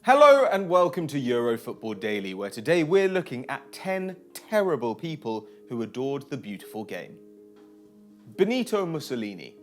Hello and welcome to Euro Football Daily, where today we're looking at 10 terrible people who adored the beautiful game. Benito Mussolini.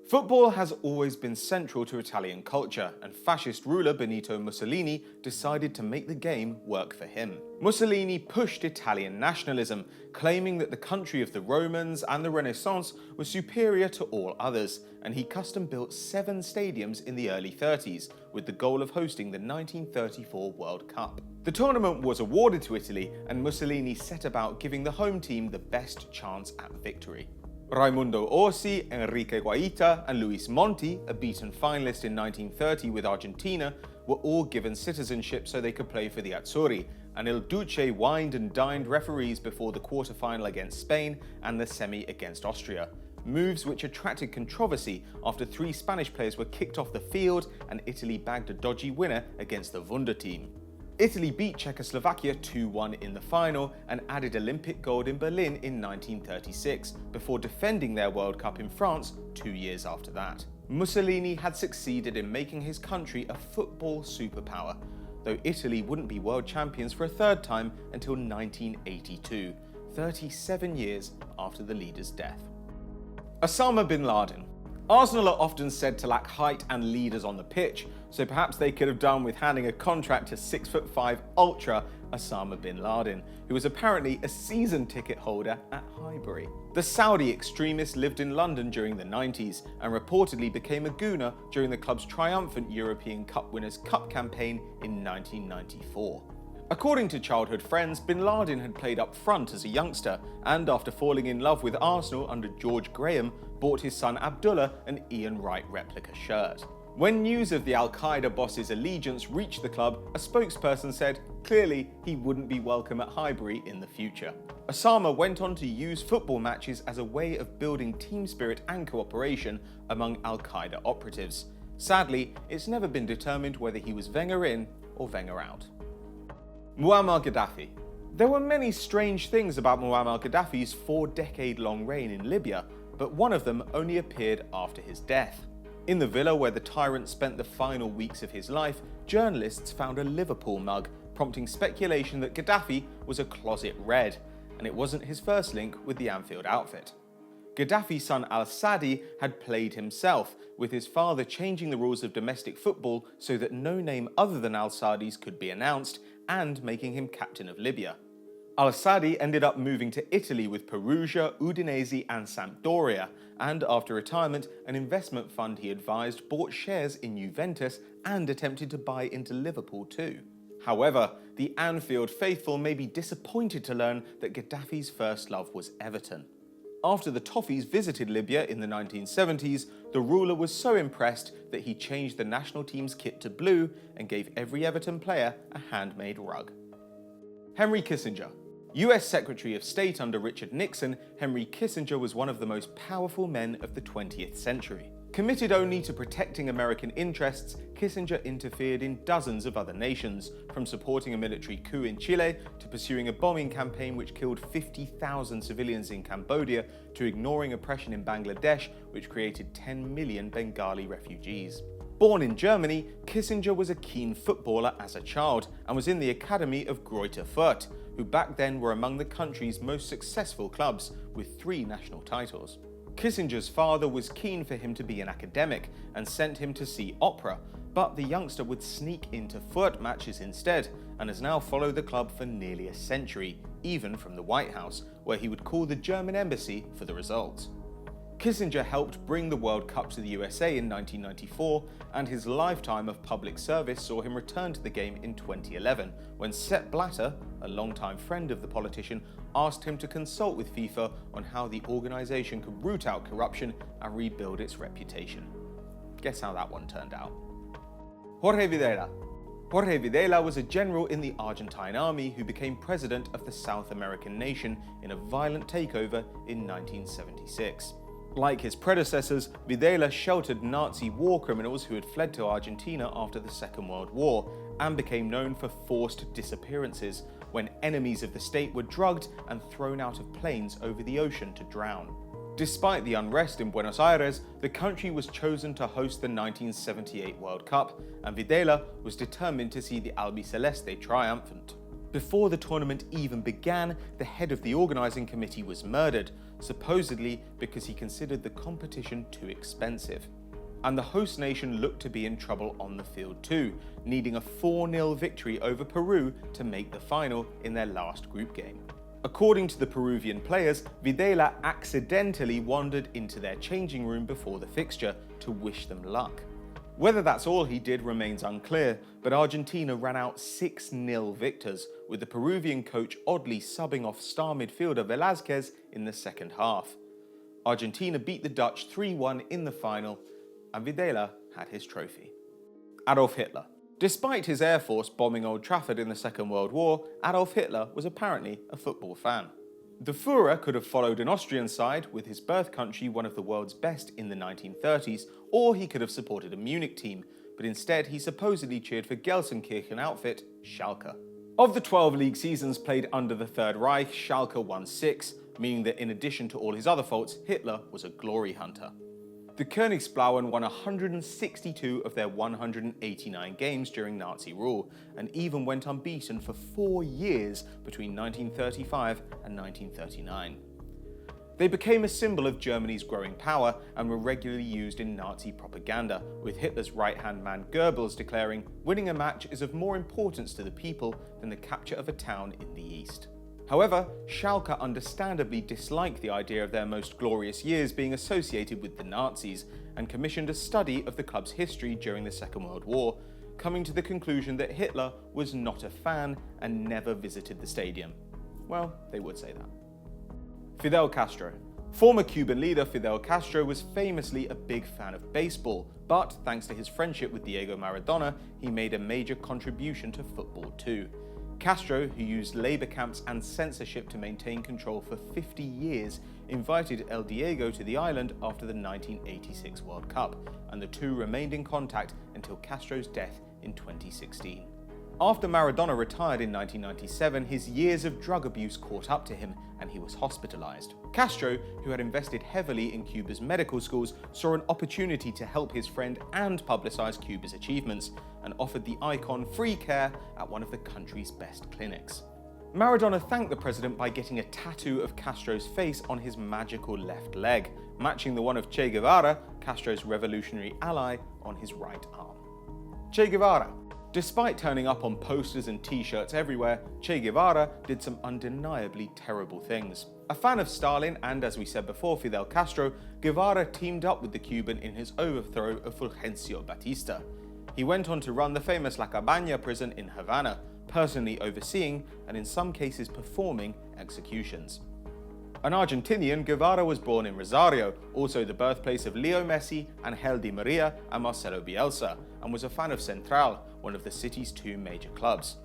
Football has always been central to Italian culture, and fascist ruler Benito Mussolini decided to make the game work for him. Mussolini pushed Italian nationalism, claiming that the country of the Romans and the Renaissance was superior to all others, and he custom-built 7 stadiums in the early 30s, with the goal of hosting the 1934 World Cup. The tournament was awarded to Italy, and Mussolini set about giving the home team the best chance at victory. Raimundo Orsi, Enrique Guaita and Luis Monti, a beaten finalist in 1930 with Argentina, were all given citizenship so they could play for the Azzurri, and Il Duce wined and dined referees before the quarter-final against Spain and the semi against Austria. Moves which attracted controversy after 3 Spanish players were kicked off the field and Italy bagged a dodgy winner against the Wunder team. Italy beat Czechoslovakia 2-1 in the final and added Olympic gold in Berlin in 1936, before defending their World Cup in France 2 years after that. Mussolini had succeeded in making his country a football superpower, though Italy wouldn't be world champions for a 3rd time until 1982, 37 years after the leader's death. Osama bin Laden. Arsenal are often said to lack height and leaders on the pitch, so perhaps they could have done with handing a contract to 6'5" ultra Osama bin Laden, who was apparently a season ticket holder at Highbury. The Saudi extremist lived in London during the 90s and reportedly became a gooner during the club's triumphant European Cup Winners' Cup campaign in 1994. According to childhood friends, bin Laden had played up front as a youngster and, after falling in love with Arsenal under George Graham, bought his son Abdullah an Ian Wright replica shirt. When news of the Al-Qaeda boss's allegiance reached the club, a spokesperson said clearly he wouldn't be welcome at Highbury in the future. Osama went on to use football matches as a way of building team spirit and cooperation among Al-Qaeda operatives. Sadly, it's never been determined whether he was Wenger in or Wenger out. Muammar Gaddafi. There were many strange things about Muammar Gaddafi's 4-decade-long reign in Libya, but one of them only appeared after his death. In the villa where the tyrant spent the final weeks of his life, journalists found a Liverpool mug, prompting speculation that Gaddafi was a closet Red, and it wasn't his first link with the Anfield outfit. Gaddafi's son al-Sadi had played himself, with his father changing the rules of domestic football so that no name other than al-Sadi's could be announced, and making him captain of Libya. Al-Sadi ended up moving to Italy with Perugia, Udinese and Sampdoria, and after retirement, an investment fund he advised bought shares in Juventus and attempted to buy into Liverpool too. However, the Anfield faithful may be disappointed to learn that Gaddafi's first love was Everton. After the Toffees visited Libya in the 1970s, the ruler was so impressed that he changed the national team's kit to blue and gave every Everton player a handmade rug. Henry Kissinger. US Secretary of State under Richard Nixon, Henry Kissinger was one of the most powerful men of the 20th century. Committed only to protecting American interests, Kissinger interfered in dozens of other nations, from supporting a military coup in Chile to pursuing a bombing campaign which killed 50,000 civilians in Cambodia to ignoring oppression in Bangladesh, which created 10 million Bengali refugees. Born in Germany, Kissinger was a keen footballer as a child and was in the academy of Greuther Fürth, who back then were among the country's most successful clubs, with 3 national titles. Kissinger's father was keen for him to be an academic and sent him to see opera, but the youngster would sneak into Fürth matches instead and has now followed the club for nearly a century, even from the White House, where he would call the German embassy for the results. Kissinger helped bring the World Cup to the USA in 1994, and his lifetime of public service saw him return to the game in 2011, when Sepp Blatter, a longtime friend of the politician, asked him to consult with FIFA on how the organisation could root out corruption and rebuild its reputation. Guess how that one turned out. Jorge Videla. Jorge Videla was a general in the Argentine army who became president of the South American nation in a violent takeover in 1976. Like his predecessors, Videla sheltered Nazi war criminals who had fled to Argentina after the Second World War, and became known for forced disappearances, when enemies of the state were drugged and thrown out of planes over the ocean to drown. Despite the unrest in Buenos Aires, the country was chosen to host the 1978 World Cup, and Videla was determined to see the Albiceleste triumphant. Before the tournament even began, the head of the organising committee was murdered, supposedly because he considered the competition too expensive. And the host nation looked to be in trouble on the field too, needing a 4-0 victory over Peru to make the final in their last group game. According to the Peruvian players, Videla accidentally wandered into their changing room before the fixture to wish them luck. Whether that's all he did remains unclear, but Argentina ran out 6-0 victors, with the Peruvian coach oddly subbing off star midfielder Velázquez in the second half. Argentina beat the Dutch 3-1 in the final, and Videla had his trophy. Adolf Hitler. Despite his Air Force bombing Old Trafford in the Second World War, Adolf Hitler was apparently a football fan. The Führer could have followed an Austrian side, with his birth country one of the world's best in the 1930s, or he could have supported a Munich team, but instead he supposedly cheered for Gelsenkirchen outfit Schalke. Of the 12 league seasons played under the Third Reich, Schalke won 6, meaning that in addition to all his other faults, Hitler was a glory hunter. The Königsblauen won 162 of their 189 games during Nazi rule, and even went unbeaten for 4 years between 1935 and 1939. They became a symbol of Germany's growing power and were regularly used in Nazi propaganda, with Hitler's right-hand man Goebbels declaring, "Winning a match is of more importance to the people than the capture of a town in the east." However, Schalke understandably disliked the idea of their most glorious years being associated with the Nazis, and commissioned a study of the club's history during the Second World War, coming to the conclusion that Hitler was not a fan and never visited the stadium. Well, they would say that. Fidel Castro. Former Cuban leader Fidel Castro was famously a big fan of baseball, but thanks to his friendship with Diego Maradona, he made a major contribution to football too. Castro, who used labor camps and censorship to maintain control for 50 years, invited El Diego to the island after the 1986 World Cup, and the two remained in contact until Castro's death in 2016. After Maradona retired in 1997, his years of drug abuse caught up to him, and he was hospitalized. Castro, who had invested heavily in Cuba's medical schools, saw an opportunity to help his friend and publicize Cuba's achievements, and offered the icon free care at one of the country's best clinics. Maradona thanked the president by getting a tattoo of Castro's face on his magical left leg, matching the one of Che Guevara, Castro's revolutionary ally, on his right arm. Che Guevara. Despite turning up on posters and t-shirts everywhere, Che Guevara did some undeniably terrible things. A fan of Stalin and, as we said before, Fidel Castro, Guevara teamed up with the Cuban in his overthrow of Fulgencio Batista. He went on to run the famous La Cabaña prison in Havana, personally overseeing, and in some cases performing, executions. An Argentinian, Guevara was born in Rosario, also the birthplace of Leo Messi, Angel Di Maria and Marcelo Bielsa, and was a fan of Central, one of the city's 2 major clubs.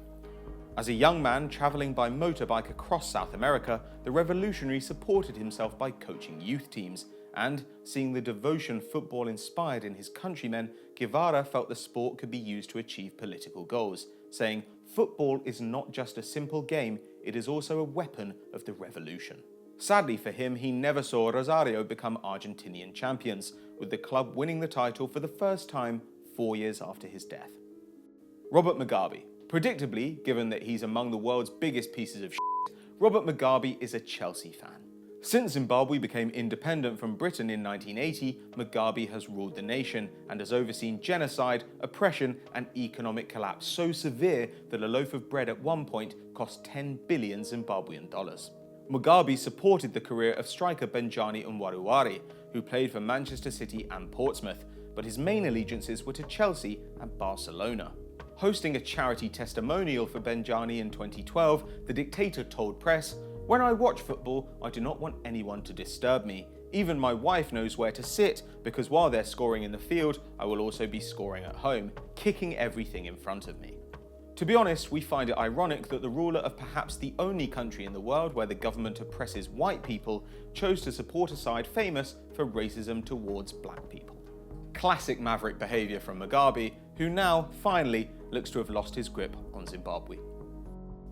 As a young man travelling by motorbike across South America, the revolutionary supported himself by coaching youth teams, and, seeing the devotion football inspired in his countrymen, Guevara felt the sport could be used to achieve political goals, saying, "Football is not just a simple game, it is also a weapon of the revolution." Sadly for him, he never saw Rosario become Argentinian champions, with the club winning the title for the first time 4 years after his death. Robert Mugabe. Predictably, given that he's among the world's biggest pieces of shit, Robert Mugabe is a Chelsea fan. Since Zimbabwe became independent from Britain in 1980, Mugabe has ruled the nation and has overseen genocide, oppression and economic collapse so severe that a loaf of bread at one point cost 10 billion Zimbabwean dollars. Mugabe supported the career of striker Benjani Umwaruwari, who played for Manchester City and Portsmouth, but his main allegiances were to Chelsea and Barcelona. Hosting a charity testimonial for Benjani in 2012, the dictator told press, "When I watch football, I do not want anyone to disturb me. Even my wife knows where to sit, because while they're scoring in the field, I will also be scoring at home, kicking everything in front of me." To be honest, we find it ironic that the ruler of perhaps the only country in the world where the government oppresses white people chose to support a side famous for racism towards black people. Classic maverick behaviour from Mugabe, who now, finally, looks to have lost his grip on Zimbabwe.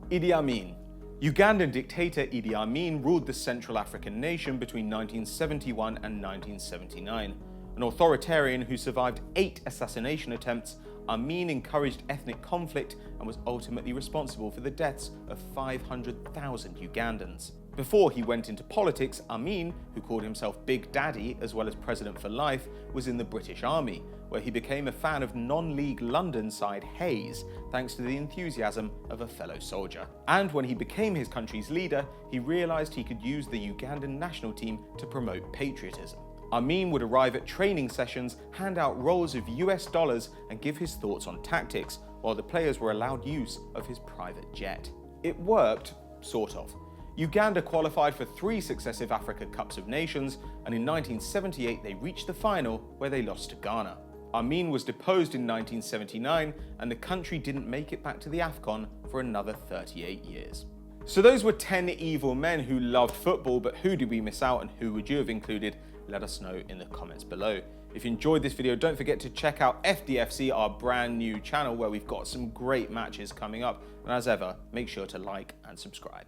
Idi Amin. Ugandan dictator Idi Amin ruled the Central African nation between 1971 and 1979. An authoritarian who survived 8 assassination attempts, Amin encouraged ethnic conflict and was ultimately responsible for the deaths of 500,000 Ugandans. Before he went into politics, Amin, who called himself Big Daddy as well as President for Life, was in the British Army, where he became a fan of non-league London side Hayes, thanks to the enthusiasm of a fellow soldier. And when he became his country's leader, he realised he could use the Ugandan national team to promote patriotism. Amin would arrive at training sessions, hand out rolls of US dollars and give his thoughts on tactics, while the players were allowed use of his private jet. It worked, sort of. Uganda qualified for 3 successive Africa Cups of Nations, and in 1978 they reached the final where they lost to Ghana. Amin was deposed in 1979 and the country didn't make it back to the AFCON for another 38 years. So those were 10 evil men who loved football, but who did we miss out and who would you have included? Let us know in the comments below. If you enjoyed this video, don't forget to check out FDFC, our brand new channel where we've got some great matches coming up. And as ever, make sure to like and subscribe.